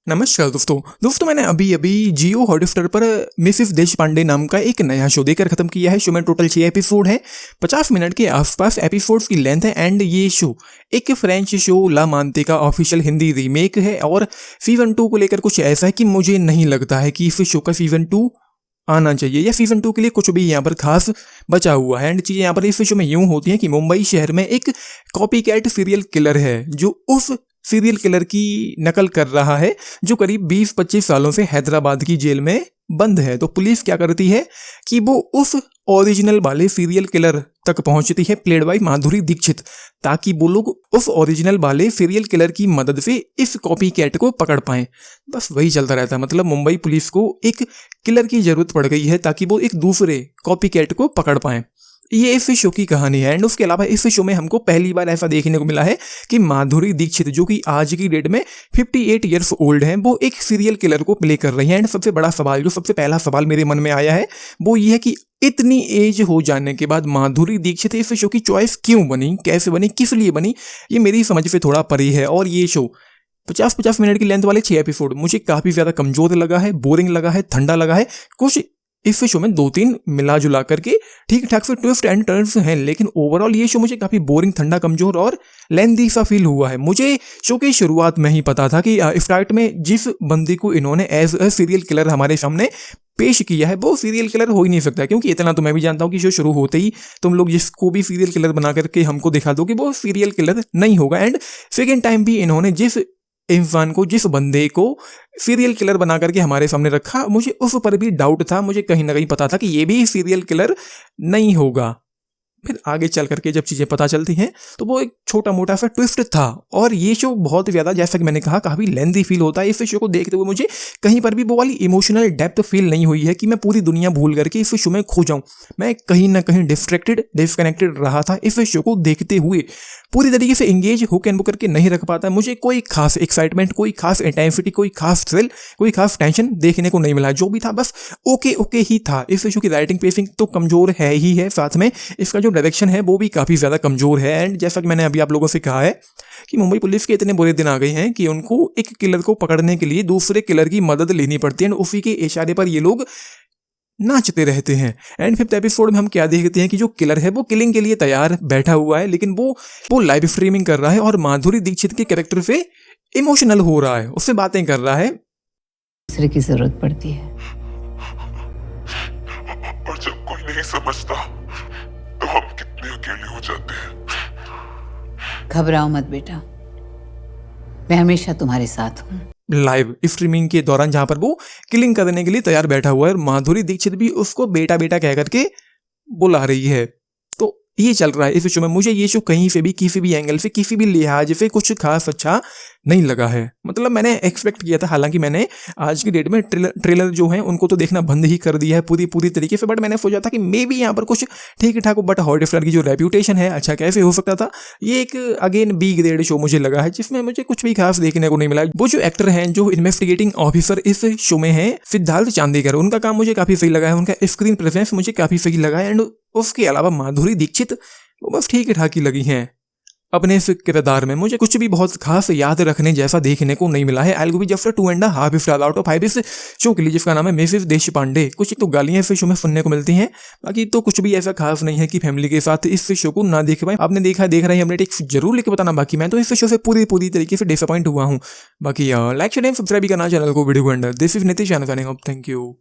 नमस्कार दोस्तों मैंने अभी अभी जियो हॉटस्टार पर मिसेस देशपांडे नाम का एक नया शो देखकर खत्म किया है। शो में टोटल 6 एपिसोड है, 50 मिनट के आसपास एपिसोड्स की लेंथ है। एंड ये शो एक फ्रेंच शो ला मानते का ऑफिशियल हिंदी रीमेक है और सीजन 2 को लेकर कुछ ऐसा है कि मुझे नहीं लगता है कि इस शो का सीजन 2 आना चाहिए या सीजन 2 के लिए कुछ भी यहाँ पर खास बचा हुआ है। एंड चीज़ें यहाँ पर इस शो में यूं होती हैं कि मुंबई शहर में एक कॉपी कैट सीरियल किलर है जो उस सीरियल किलर की नकल कर रहा है जो करीब 20-25 सालों से हैदराबाद की जेल में बंद है। तो पुलिस क्या करती है कि वो उस ओरिजिनल वाले सीरियल किलर तक पहुंचती है, प्लेड बाय माधुरी दीक्षित, ताकि वो लोग उस ओरिजिनल वाले सीरियल किलर की मदद से इस कॉपी कैट को पकड़ पाएं। बस वही चलता रहता है। मतलब मुंबई पुलिस को एक किलर की जरूरत पड़ गई है ताकि वो एक दूसरे कॉपी कैट को पकड़ पाएं। ये इस शो की कहानी है। एंड उसके अलावा इस शो में हमको पहली बार ऐसा देखने को मिला है कि माधुरी दीक्षित जो कि आज की डेट में 58 ईयर्स ओल्ड हैं, वो एक सीरियल किलर को प्ले कर रही हैं। एंड सबसे बड़ा सवाल, जो सबसे पहला सवाल मेरे मन में आया है वो ये है कि इतनी एज हो जाने के बाद माधुरी दीक्षित इस शो की चॉइस क्यों बनी, कैसे बनी, किस लिए बनी, ये मेरी समझ से थोड़ा परे है। और ये शो 50-50 मिनट की लेंथ वाले 6 एपिसोड मुझे काफ़ी ज़्यादा कमज़ोर लगा है, बोरिंग लगा है, ठंडा लगा है। कुछ इस शो में 2-3 मिला जुला करके ठीक ठाक से ट्विस्ट एंड टर्न्स हैं, लेकिन ओवरऑल ये शो मुझे काफ़ी बोरिंग, ठंडा, कमज़ोर और लेंथी सा फील हुआ है। मुझे शो की शुरुआत में ही पता था कि स्टार्ट में जिस बंदी को इन्होंने एज अ सीरियल किलर हमारे सामने पेश किया है वो सीरियल किलर हो ही नहीं सकता, क्योंकि इतना तो मैं भी जानता हूँ कि शो शुरू होते ही तुम लोग जिसको भी सीरियल किलर बना करके हमको दिखा दो कि वो सीरियल किलर नहीं होगा। एंड सेकेंड टाइम भी इन्होंने जिस इंसान को, जिस बंदे को सीरियल किलर बना करके हमारे सामने रखा, मुझे उस पर भी डाउट था। मुझे कहीं ना कहीं पता था कि ये भी सीरियल किलर नहीं होगा। फिर आगे चल करके जब चीज़ें पता चलती हैं तो वो एक छोटा मोटा सा ट्विस्ट था। और ये शो बहुत ज़्यादा, जैसा कि मैंने कहा, काफ़ी लेंथी फील होता है। इस शो को देखते हुए मुझे कहीं पर भी वो वाली इमोशनल डेप्थ फील नहीं हुई है कि मैं पूरी दुनिया भूल करके इस शो में खो जाऊं। मैं कहीं ना कहीं डिस्ट्रैक्टेड, डिस्कनेक्टेड रहा था इस शो को देखते हुए। पूरी तरीके से इंगेज होकर एंड करके नहीं रख पाता। मुझे कोई खास एक्साइटमेंट, कोई खास इंटेंसिटी, कोई खास थ्रिल, कोई खास टेंशन देखने को नहीं मिला। जो भी था बस ओके ओके ही था। इस शो की राइटिंग पेसिंग तो कमज़ोर है ही है, साथ में इसका जो डायरेक्शन है वो भी काफ़ी ज़्यादा कमज़ोर है। एंड जैसा कि मैंने अभी आप लोगों से कहा है कि मुंबई पुलिस के इतने बुरे दिन आ गए हैं कि उनको एक किलर को पकड़ने के लिए दूसरे किलर की मदद लेनी पड़ती है। एंड उसी के इशारे पर ये लोग नाचते रहते हैं। एंड 5th एपिसोड में हम क्या देखते हैं कि जो किलर है वो किलिंग के लिए तैयार बैठा हुआ है, लेकिन वो लाइव स्ट्रीमिंग कर रहा है और माधुरी दीक्षित के कैरेक्टर से इमोशनल हो रहा है, उससे बातें कर रहा है। दूसरे की जरूरत पड़ती है और जब कोई नहीं समझता तो हम कितने अकेले हो जाते हैं। घबराओ मत बेटा, मैं हमेशा तुम्हारे साथ हूँ। लाइव स्ट्रीमिंग के दौरान जहां पर वो किलिंग करने के लिए तैयार बैठा हुआ है और माधुरी दीक्षित भी उसको बेटा बेटा कह करके बुला रही है। तो ये चल रहा है इस शो में। मुझे ये शो कहीं से भी, किसी भी एंगल से, किसी भी लिहाज से कुछ खास अच्छा नहीं लगा है। मतलब मैंने एक्सपेक्ट किया था, हालांकि मैंने आज की डेट में ट्रेलर जो है उनको तो देखना बंद ही कर दिया है पूरी तरीके से। बट मैंने सोचा था कि मे बी यहाँ पर कुछ ठीक ठाक हो, बट हॉटस्टार की जो रेप्यूटेशन है, अच्छा कैसे हो सकता था। ये एक अगेन बी ग्रेड शो मुझे लगा है जिसमें मुझे कुछ भी खास देखने को नहीं मिला। वो जो एक्टर हैं जो इन्वेस्टिगेटिंग ऑफिसर इस शो में है, सिद्धार्थ चांदेकर, उनका काम मुझे काफ़ी सही लगा है, उनका स्क्रीन प्रेजेंस मुझे काफ़ी सही लगा है। एंड उसके अलावा माधुरी दीक्षित वो बस ठीक ठाक ही लगी हैं अपने इस किरदार में। मुझे कुछ भी बहुत खास याद रखने जैसा देखने को नहीं मिला है। I will give just 2.5 star out of 5 इस शो के लिए जिसका नाम है मिसेस देशपांडे। कुछ तो गालियां इस शो में सुनने को मिलती हैं, बाकी तो कुछ भी ऐसा खास नहीं है कि फैमिली के साथ इस शो को ना देख पाए। आपने देखा, देख रहे हैं, अपने टिक्स जरूर लिख बताना। बाकी मैं तो इस शो से पूरी तरीके से डिसअपॉइंट हुआ हूँ। बाकी लाइक, शेयर एंड सब्सक्राइब करना चैनल को, वीडियो को under. This is Nitish, thank you.